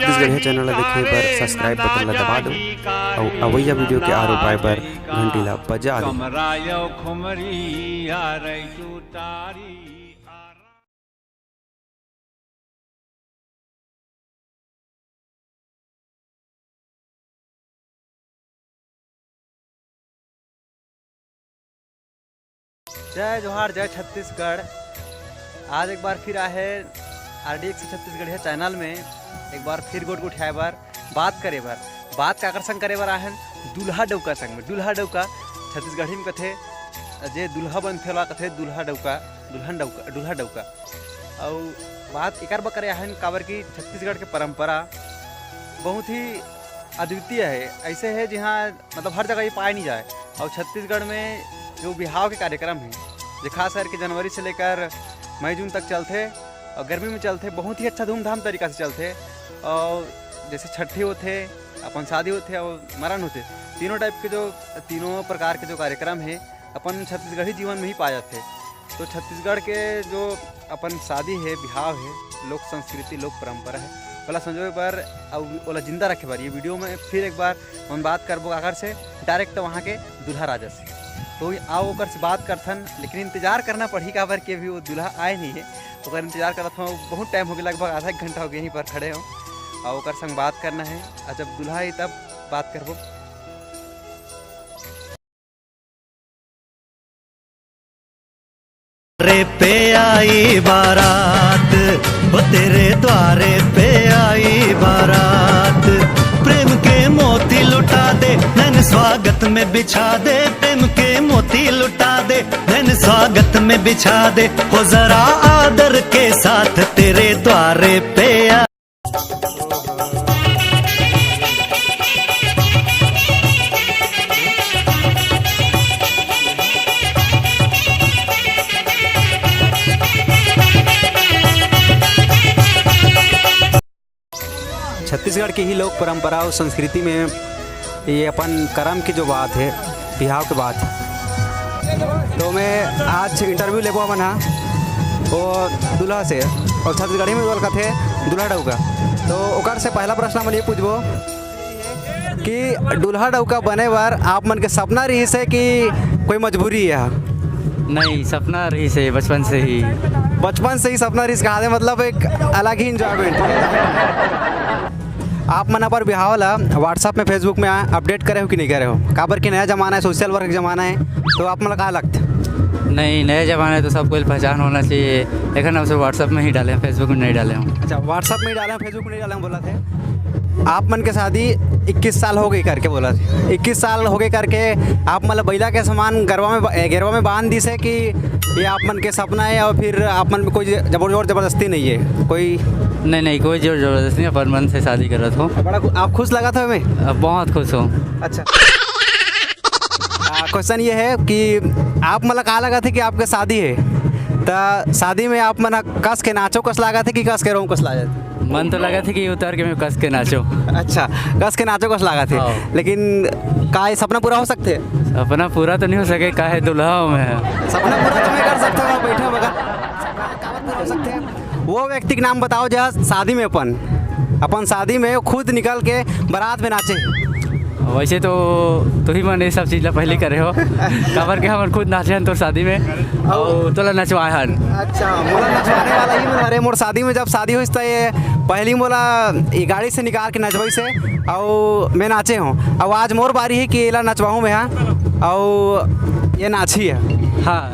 Chhattisgarhi channel देखे बर subscribe button ला दबा दो और अवैया वीडियो के आरो पाए बर घंटी ला बजा दो। जय जोहार, जय छत्तीसगढ़। आज एक बार फिर आए RDX छत्तीसगढ़ चैनल में एक बार फिर गोट उठाए बार बात करे बार बात का आकर्षण करे बार आहन दूल्हा डौका संग में। दूल्हा डौका छत्तीसगढ़ी में कथे जे दूल्हा बनथे ला कथे दूल्हा डौका, दुल्हन डौका, दूल्हा डौका। और बात एक बार करे आहन काबर की छत्तीसगढ़ के परंपरा बहुत ही अद्वितीय है। ऐसे है जहाँ मतलब हर जगह ये पाया नहीं जाए। और छत्तीसगढ़ में जो बिहाव के कार्यक्रम हैं जो खास करके जनवरी से लेकर मई जून तक चलते और गर्मी में चलते, बहुत ही अच्छा धूमधाम तरीका से चलते। और जैसे छठी होते, अपन शादी होते और मरण होते, तीनों टाइप के जो तीनों प्रकार के जो कार्यक्रम है अपन छत्तीसगढ़ी जीवन में ही पाए जाते। तो छत्तीसगढ़ के जो अपन शादी है, बिहाव है, लोक संस्कृति, लोक परंपरा है, वाला संजोए पर और वाला जिंदा रखे बार ये वीडियो में फिर एक बार हम बात करबो आकर से डायरेक्ट वहाँ के दूल्हा राजा से। तो आओ ओकर से बात करथन, लेकिन इंतजार करना पड़ी काबर के भी वो दूल्हा आए नहीं है। ओकर इंतजार करत हूँ, बहुत टाइम हो गया, लगभग आधा एक घंटा हो गया यहीं पर खड़े हो और ओकर संग बात करना है। और जब दूल्हा आई तब बात करबो। रे पे आई बारात, वो तेरे द्वारे पे आई बारात। प्रेम के मोती लुटा दे, नैन स्वागत में बिछा दे। प्रेम के मोती लुटा दे, नैन स्वागत में बिछा दे। हो जरा आदर के साथ तेरे द्वारे पे आ। छत्तीसगढ़ की ही लोक परंपरा और संस्कृति में ये अपन कर्म की जो बात है, बिहाव की बात है। तो मैं आज इंटरव्यू लेबो मन वो दूल्हा से और छत्तीसगढ़ी में बोल थे दूल्हा डौका। तो ओकर से पहला प्रश्न मन ये पूछबो कि दूल्हा डौका बने बार आप मन के सपना रही से कि कोई मजबूरी है? नहीं, सपना रही से बचपन से ही। बचपन से ही सपना रही कहा मतलब एक अलग ही इंजॉयमेंट। आप मना पर बिहाव ला व्हाट्सअप में, फेसबुक में अपडेट करे हो कि नहीं करे हो? काबर की नया ज़माना है, सोशल वर्क ज़माना है, तो आप मतलब कहाँ लगता? नहीं, नया ज़माना है तो सबको पहचान होना चाहिए। लेकिन हम सब व्हाट्सअप में ही डाले हैं, फेसबुक में नहीं डाले हैं। अच्छा, व्हाट्सअप में ही डाले हैं, फेसबुक में नहीं डाले हैं बोला थे। आप मन के शादी 21 साल हो गई करके बोला थे। 21 साल हो गए करके आप मतलब बैला के समान गरवा में बांध दी से कि ये आप मन के सपना है और फिर आप मन में कोई ज़बरदस्ती नहीं है कोई? नहीं, कोई जोर जबरदस्ती नहीं, अपन मन से शादी कर रहा था। बड़ा आप खुश लगा था? मैं बहुत खुश हूँ। अच्छा, क्वेश्चन ये है कि आप मतलब कहा लगा थे कि आपके शादी है, तो शादी में आप मन कस के नाचो कस लगा थे कि कस के रोम कस लगा थे? मन तो लगा था कि उतर के मैं कस के नाचो। अच्छा, कस के नाचो कस लगा थे, लेकिन का ये सपना पूरा हो सकते? सपना पूरा तो नहीं हो सके, का है दूल्हा में सपना पूरा तो मैं कर सकता हूँ, बैठे मगर हो सकते हैं। वो व्यक्ति के नाम बताओ जहाँ शादी में अपन शादी में खुद निकल के बारात में नाचे। वैसे तो ही मन ये सब चीज़ पहले करे हो काबर के हम खुद नाचे हैं तो शादी में और तोला नचवाए हन। अच्छा, मोला नचवाने वाला ही मैं। अरे मोर शादी में जब शादी हुई तो ये पहली मोला ये गाड़ी से निकाल के नचवाई से और मैं नाचे हूँ। अब आज मोर बारी है कि ये नचवाऊँ मैं यहाँ और ये नाची है। हाँ,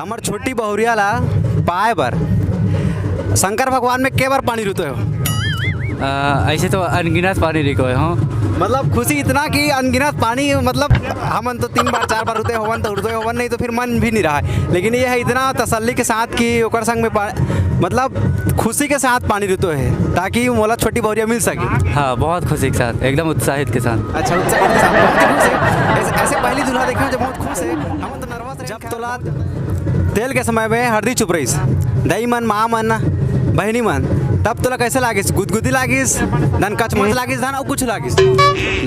हमार छोटी बहुरिया ला पाए बर शंकर भगवान में के बार पानी रुते हो? ऐसे तो अनगिनत पानी रिको हो, मतलब खुशी इतना कि अनगिनत पानी, मतलब हमन तो 3 बार 4 बार रुते होवन नहीं तो फिर मन भी नहीं रहा है, लेकिन ये है इतना तसल्ली के साथ कि ओकर संग में मतलब खुशी के साथ पानी रुतो है ताकि मोला छोटी बहुरिया मिल सके। हाँ, बहुत खुशी के साथ, एकदम उत्साहित के साथ। अच्छा, उत्साहित के साथ, बहुत खुश है। ऐसे पहली दूल्हा देखे हो जब बहुत खुश है, हम तो नर्वस जब तोला तेल के समय में हरदी चुप रहीस, दही मन, माँ मन, बहनी मन, तब तोला कैसे लागिस? गुदगुदी लागिस, धन कचमच लागिस, धन और कुछ लागिस?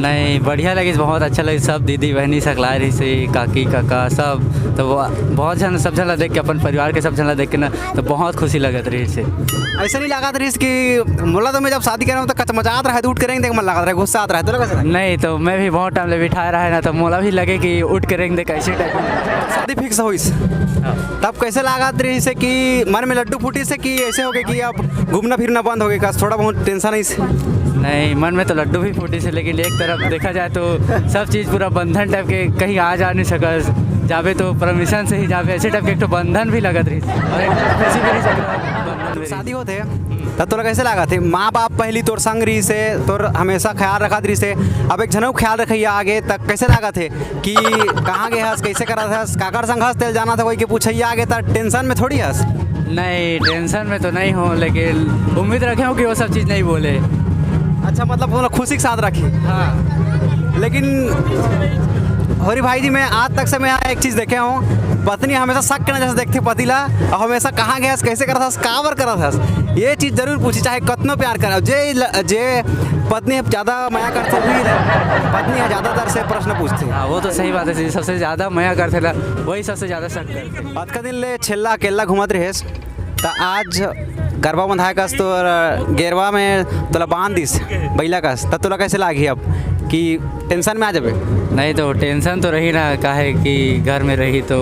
नहीं, बढ़िया लगी, बहुत अच्छा लगी। सब दीदी बहनी सकला रही से, काकी काका सब, तो बहुत जन सब झला देख के, अपन परिवार के सब झला देख के ना, तो बहुत खुशी लगत रही से। ऐसा नहीं लगा रही कि बोला तो मैं जब शादी कर रहा हूँ तो कचमचात रहा है, तो उठ करेंगे देख मन लगा रहा है, गुस्सा आता रहा है, तो कैसे? नहीं, तो मैं भी बहुत टाइम ले बिठाया रहा है ना, तो मोला भी लगे कि उठ के रेंग दे कैसे टाइप। शादी फिक्स हुई तब कैसे लगा रही से कि मन में लड्डू फूटी से कि ऐसे हो गए कि अब घूमना फिरना बंद हो गया? थोड़ा बहुत टेंशन है? नहीं, मन में तो लड्डू भी फूटी से, लेकिन एक तरफ देखा जाए तो सब चीज़ पूरा बंधन टाइप के, कहीं आ जा नहीं सकस, जावे तो परमिशन से ही जावे, ऐसे टाइप के एक तो बंधन भी लगत रही और एक खुशी भी नहीं सकता। शादी होते तब तोरा कैसे लगा थे? माँ बाप पहली तोर संग रही से, तोर हमेशा ख्याल रखा रही से, अब एक जनऊ ख्याल रखिए आगे तक कैसे लगा थे कि कहाँ गए हस, कैसे करा था, काकर संग हंस तेल जाना था, कोई के पूछिए आगे तक टेंशन में थोड़ी हंस? नहीं, टेंशन में तो नहीं हो, लेकिन उम्मीद रखे हो कि वो सब चीज़ नहीं बोले। अच्छा, मतलब खुशी के साथ रखी। हाँ, लेकिन होरी भाई जी, मैं आज तक से मैं एक चीज़ देखे हूँ, पत्नी हमेशा शक के नजर से देखते पतिला, और हमेशा कहाँ गया, कैसे करा था, काबर करा था, ये चीज़ जरूर पूछी, चाहे कितना प्यार करा। जे पत्नी ज़्यादा माया करते हुई पत्नी है ज़्यादातर से प्रश्न पूछते। हाँ, वो तो सही बात है, सबसे ज़्यादा माया करते ला, वही सबसे ज़्यादा शक करते। आज का दिन ले छेल्ला अकेला घूमत रहे तो आज गरबा बंधाए कस तो गेरवा में तोला बांध दिस बैला कस, तब तोला कैसे लागी अब कि टेंशन में आ जाबे? नहीं, तो टेंशन तो रही ना, काहे कि घर में रही तो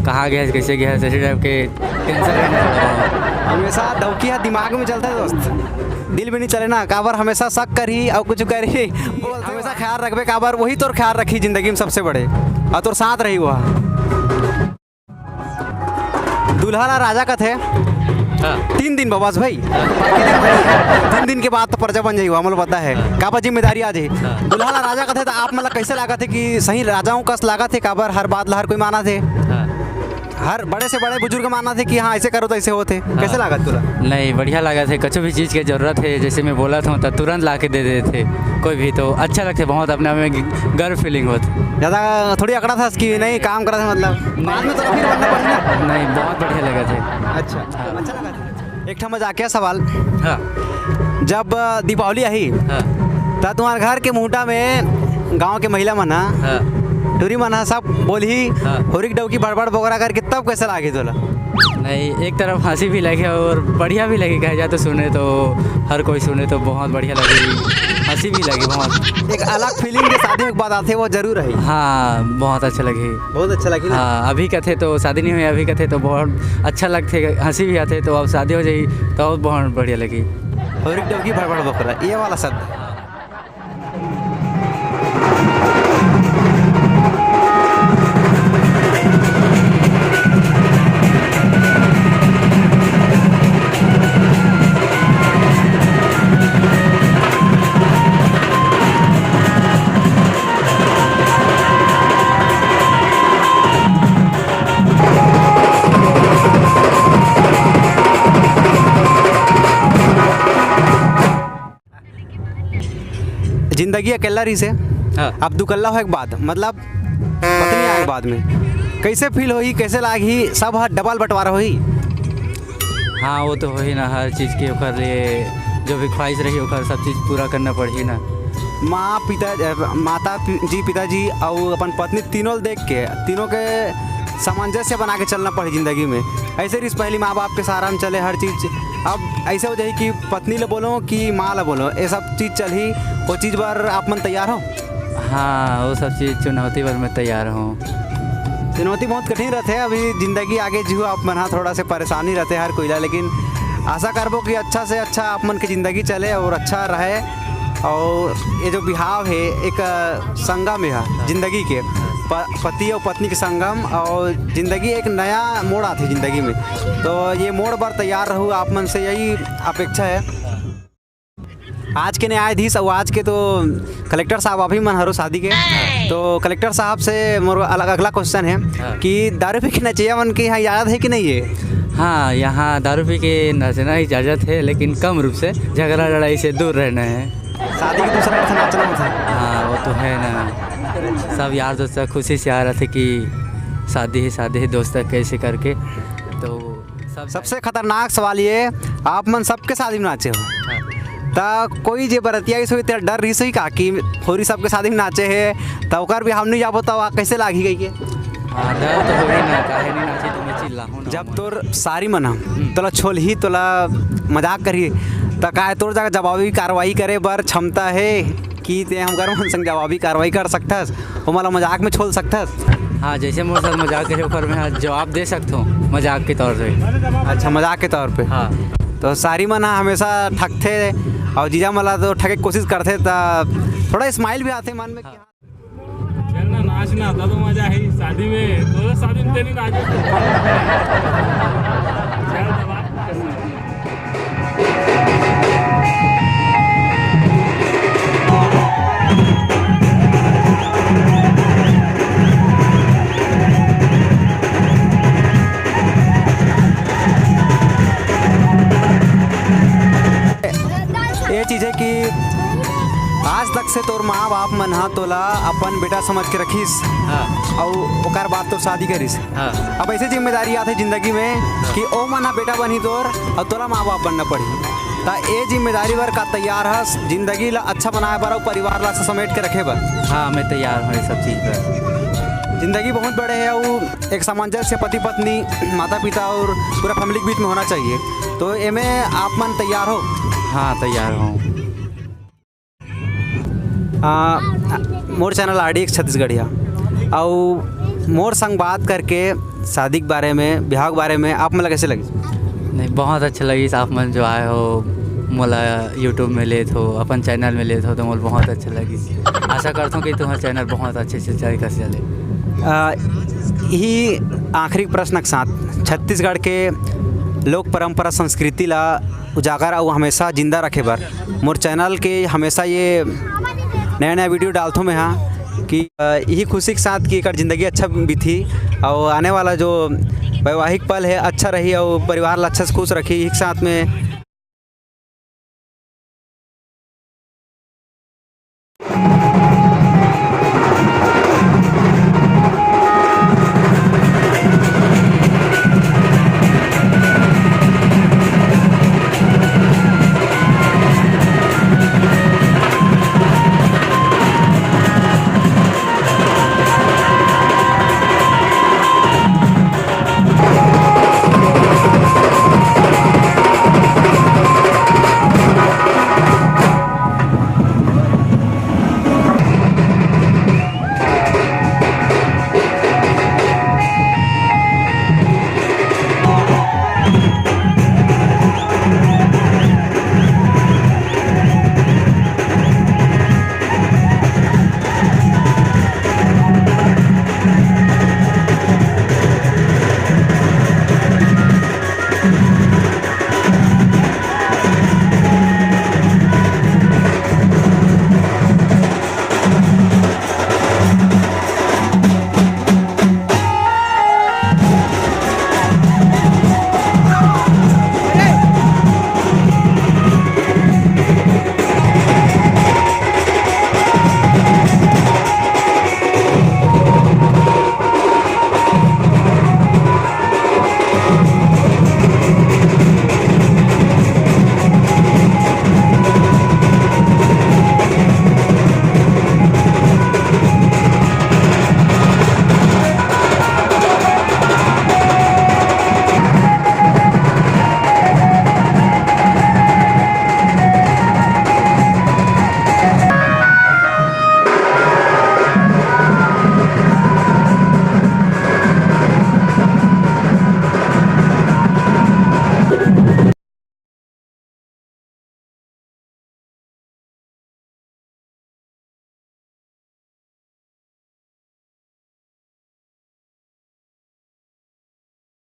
कहाँ गया कैसे गया, ऐसे टाइप के टेंशन रहना। हमेशा दौकिया दिमाग में चलता है दोस्त, दिल भी नहीं चले ना, काबर हमेशा शक करी और कुछ करी, हमेशा ख्याल रखबे, काबर वही तोर ख्याल रखी जिंदगी में सबसे बड़े, और तोर साथ रही वह दूल्हा ला राजा का थे। हाँ। 3 दिन बस भाई, 3 दिन के बाद तो प्रजा बन जाइए, हमें पता है काबर जिम्मेदारी आ जाए। दूल्हा ला राजा का थे तो आप मतलब कैसे लगा थे कि सही राजाओं कस लगा थे, काबर हर बात ला हर कोई माना थे, हर बड़े से बड़े बुजुर्ग माना थे कि हाँ ऐसे करो तो ऐसे होते, कैसे लगा तुला? नहीं, बढ़िया लगा थे, कुछ भी चीज़ की ज़रूरत है, जैसे मैं बोला था तो तुरंत ला के दे देते थे, कोई भी तो अच्छा लगते, बहुत अपने आप में गर्व फीलिंग होती। ज़्यादा थोड़ी अकड़ा था कि नहीं काम करा था, मतलब बाद में तो फिर बनना पड़ेगा। नहीं, बहुत बढ़िया लगा थे। अच्छा, अच्छा लगा था। एक मजाकिया सवाल, हाँ, जब दीपावली आई हाँ, तब तुम्हारे घर के मुहटा में गांव के महिला मना हाँ, टूरी मना सब बोली हाँ। होरिक डौकी बड़बड़ बोगरा करके, तब कैसे लागे तोला? नहीं, एक तरफ हंसी भी लगे और बढ़िया भी लगी, कहे जाए तो सुने तो हर कोई सुने तो बहुत बढ़िया लगी, हंसी भी लगी बहुत। एक अलग फीलिंग के शादी में बात आते वो जरूर है। हाँ, बहुत अच्छा लगी। बहुत अच्छा लगी ना? हाँ, अभी का थे तो शादी नहीं हुई, अभी का थे तो बहुत अच्छा लगते, हंसी भी आते, तो अब शादी हो जाई तो बहुत बढ़िया लगी। होरिक डौकी बड़बड़ बोगरा, ये वाला शब्द जिंदगी अकेला रही से। हाँ। अब दुकल्ला हो एक बात, मतलब पत्नी आए बाद में कैसे फील होई, कैसे लागी, सब डबल बंटवारा होई? हाँ, वो तो हो ही ना, हर चीज़ के ओकर लिए जो भी ख्वाहिश रही ओकर सब चीज़ पूरा करना पड़ी ना। माता जी, पिताजी और अपन पत्नी तीनों देख के, तीनों के सामंजस्य बना के चलना पड़ी ज़िंदगी में। ऐसे रिस पहली माँ बाप के सहारा में चले हर चीज़, अब ऐसे हो जाए कि पत्नी ले बोलो कि माँ ले बोलो, ये सब चीज़ चल ही, वो चीज़ पर आप मन तैयार हो? हाँ, वो सब चीज़ चुनौती पर मैं तैयार हूँ। चुनौती बहुत कठिन रहते हैं, अभी ज़िंदगी आगे जो आप मन थोड़ा से परेशानी रहते हर कोयला, लेकिन आशा करबो कि अच्छा से अच्छा आप मन की ज़िंदगी चले और अच्छा रहे। और ये जो बिहाव है एक संगम है ज़िंदगी के, पति और पत्नी के संगम, और ज़िंदगी एक नया मोड़ आती है ज़िंदगी में, तो ये मोड़ पर तैयार रहूँ आप मन से, यही अपेक्षा है। आज के न्यायाधीश और आज के तो कलेक्टर साहब अभी मन हरो शादी के। तो कलेक्टर साहब से मोर अगला क्वेश्चन है कि दारू पी के नचिया मन की यहाँ इजाज़त है कि नहीं है? हाँ, यहाँ दारू पी के नाचना इजाज़त है, लेकिन कम रूप से, झगड़ा लड़ाई से दूर रहना है। शादी के दूसरा अर्थ नाचना होता है। हाँ, वो तो है ना। सब यार दोस्त खुशी से आ रहे थे कि शादी है दोस्त कैसे करके। तो सबसे खतरनाक सवाल ये, आप मन सबके शादी में नाचे हो, तो कोई जे बरतिया इस तेरा डर रही सही का कि होरी सबके शादी में नाचे है तो ओकर भी हम नहीं जाबो तो कैसे लागी गई के? हाँ, डर तो हो ही ना, काहे नहीं नाचे तो मैं चिल्लाहूँ ना। जब तोर सारी मना तोला छोल ही तोला मजाक करी तो का तोर जगह जवाबी कार्रवाई करे बर क्षमता है कि ते हम कर संग जवाबी कार्रवाई कर सकथस, वो मला मजाक में छोल सकथस? हाँ, जैसे मोर साथ मजाक करे ओकर मैं जवाब दे सकता हूँ मजाक के तौर पे। अच्छा, मजाक के तौर पे। हाँ, तो सारी मना हमेशा ठगथे और जीजा मला तो ठगे की कोशिश करते तो थोड़ा स्माइल भी आते मन में कि चलना नाचना था तो मजा है शादी में, तो शादी में तेरी नाच ये चीज़ है कि आज तक से तोर माँ बाप मन हा तोला अपन बेटा समझ के रखीस हाँ, और ओकर बाद तो शादी करीस। हाँ, अब ऐसे जिम्मेदारी आते जिंदगी में कि ओ मन हा बेटा बनी तोर और तोला माँ बाप बनना पड़ी। तो ये जिम्मेदारी बर का तैयार हस जिंदगी ला अच्छा बनाए बर और परिवार ला समेट के रखे बर? हाँ, मैं तैयार हूँ ये सब चीज़ पर। जिंदगी बहुत बड़े है और एक सामंजस्य पति पत्नी माता पिता और पूरा फैमिली के बीच में होना चाहिए। तो एमे आप मन तैयार हो? हाँ, तैयार हूँ। मोर चैनल RDX छत्तीसगढ़िया और मोर संग बात करके शादी के बारे में, ब्याह के बारे में आप मला कैसे लगी? नहीं, बहुत अच्छा लगी। आप मन जो आए हो मोला यूट्यूब में ले हो, अपन चैनल में ले हो तो मोल बहुत अच्छा लगी। आशा करता हूँ कि तुम्हारा चैनल बहुत अच्छे से तरीका से चले। यही आखिरी प्रश्न के साथ छत्तीसगढ़ के लोक परंपरा संस्कृति ला उजागर और हमेशा जिंदा रखे बर मोर चैनल के हमेशा ये नया नया वीडियो डालता हूँ मैं यहाँ कि यही खुशी के साथ कि एक ज़िंदगी अच्छा बीती और आने वाला जो वैवाहिक पल है अच्छा रही और परिवार ला अच्छा से खुश रखी। एक साथ में